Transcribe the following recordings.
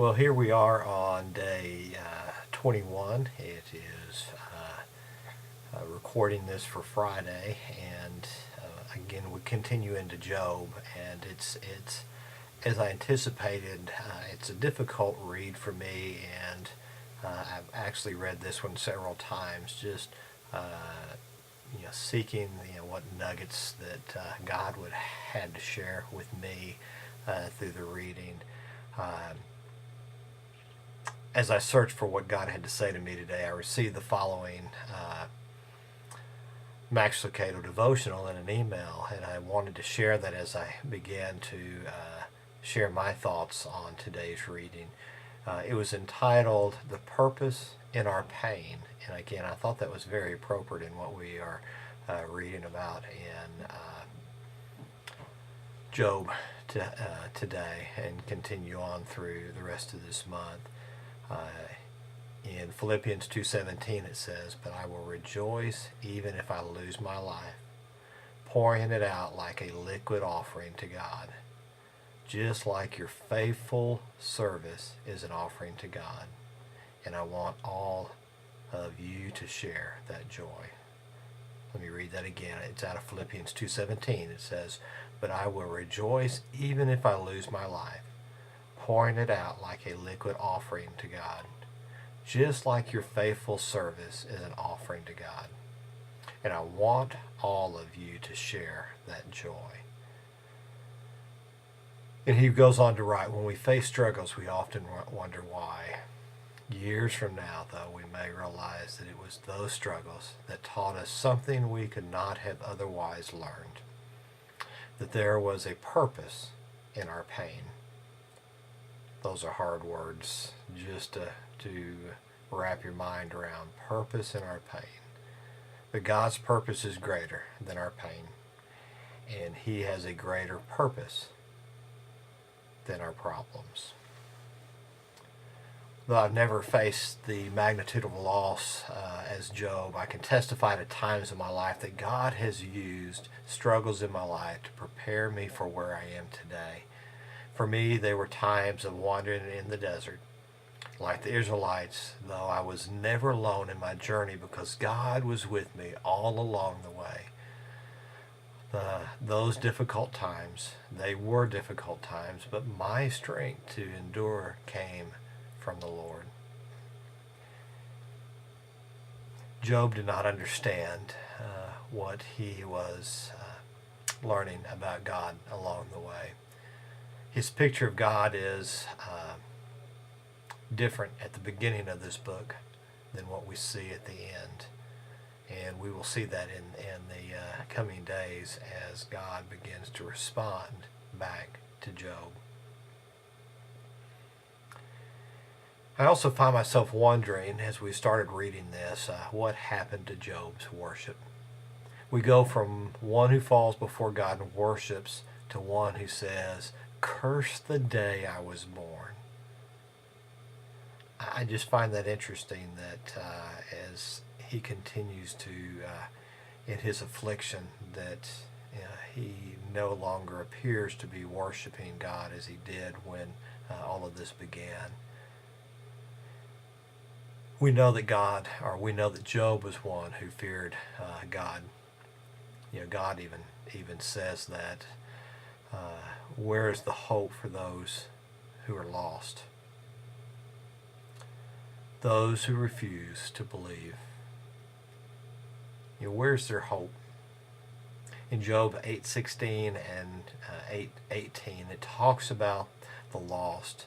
Well, here we are on day 21. It is recording this for Friday, and again we continue into Job, and it's as I anticipated. It's a difficult read for me, and I've actually read this one several times, just seeking what nuggets that God would had to share with me through the reading. Um, as I searched for what God had to say to me today, I received the following Max Lucado devotional in an email, and I wanted to share that as I began to share my thoughts on today's reading. It was entitled "The Purpose in Our Pain," and again, I thought that was very appropriate in what we are reading about in Job today, and continue on through the rest of this month. In Philippians 2:17 it says, "But I will rejoice even if I lose my life, pouring it out like a liquid offering to God, just like your faithful service is an offering to God. And I want all of you to share that joy." Let me read that again. It's out of Philippians 2:17. It says, "But I will rejoice even if I lose my life, pouring it out like a liquid offering to God, just like your faithful service is an offering to God. And I want all of you to share that joy." And he goes on to write, "When we face struggles, we often wonder why. Years from now, though, we may realize that it was those struggles that taught us something we could not have otherwise learned, that there was a purpose in our pain." Those are hard words just to wrap your mind around. Purpose in our pain. But God's purpose is greater than our pain, and He has a greater purpose than our problems. Though I've never faced the magnitude of loss as Job, I can testify to times in my life that God has used struggles in my life to prepare me for where I am today. For me, they were times of wandering in the desert, like the Israelites, though I was never alone in my journey because God was with me all along the way. Those difficult times, they were difficult times, but my strength to endure came from the Lord. Job did not understand what he was learning about God along the way. His picture of God is different at the beginning of this book than what we see at the end. And we will see that in the coming days as God begins to respond back to Job. I also find myself wondering as we started reading this, what happened to Job's worship. We go from one who falls before God and worships to one who says, "Curse the day I was born." I just find that interesting that as he continues to, in his affliction, that he no longer appears to be worshiping God as he did when all of this began. We know that Job was one who feared God. God even says that, where is the hope for those who are lost? Those who refuse to believe. Where's their hope? In Job 8:16 and 8:18, it talks about the lost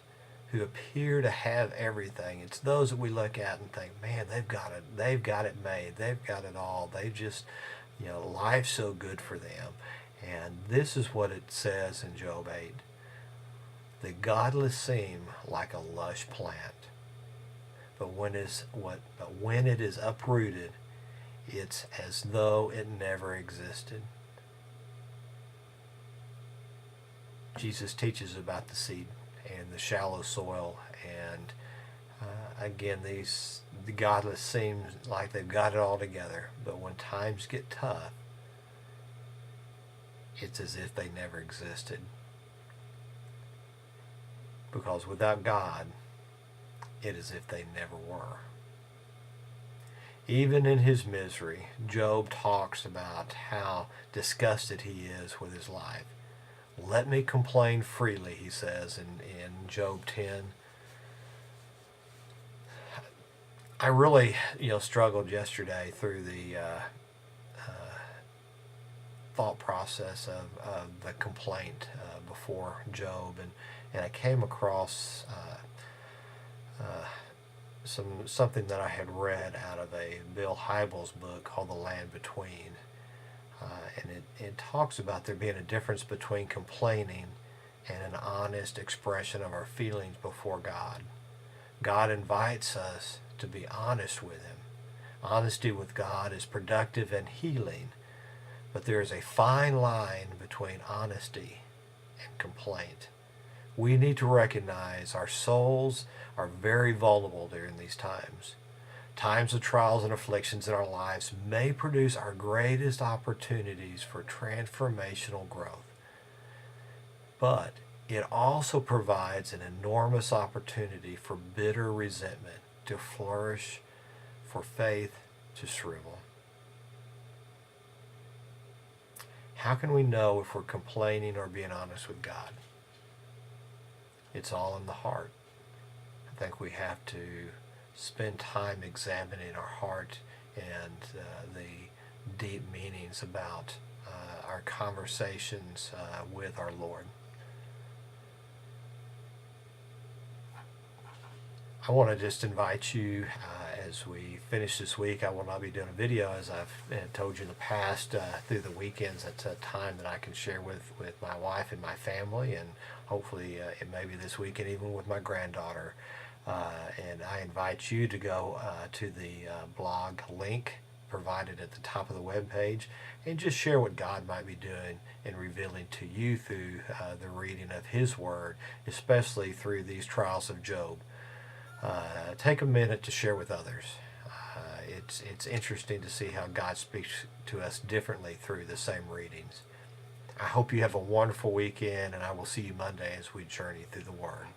who appear to have everything. It's those that we look at and think, man, they've got it made, they've got it all. They just, life's so good for them. And this is what it says in Job 8. "The godless seem like a lush plant, but when it is uprooted, it's as though it never existed." Jesus teaches about the seed and the shallow soil, and again, the godless seem like they've got it all together, but when times get tough, it's as if they never existed. Because without God, it as if they never were. Even in his misery, Job talks about how disgusted he is with his life. Let me complain freely, he says in Job 10. I really, struggled yesterday through the thought process of the complaint before Job, and I came across something that I had read out of a Bill Hybels book called The Land Between, and it talks about there being a difference between complaining and an honest expression of our feelings before God. God invites us to be honest with Him. Honesty with God is productive and healing, but there is a fine line between honesty and complaint. We need to recognize our souls are very vulnerable during these times. Times of trials and afflictions in our lives may produce our greatest opportunities for transformational growth, but it also provides an enormous opportunity for bitter resentment to flourish, for faith to shrivel. How can we know if we're complaining or being honest with God? It's all in the heart. I think we have to spend time examining our heart and the deep meanings about our conversations with our Lord. I want to just invite you as we finish this week. I will not be doing a video, as I've told you in the past, through the weekends. That's a time that I can share with my wife and my family, and hopefully it may be this weekend even with my granddaughter. And I invite you to go to the blog link provided at the top of the web page and just share what God might be doing and revealing to you through the reading of His Word, especially through these trials of Job. Take a minute to share with others. It's interesting to see how God speaks to us differently through the same readings. I hope you have a wonderful weekend, and I will see you Monday as we journey through the Word.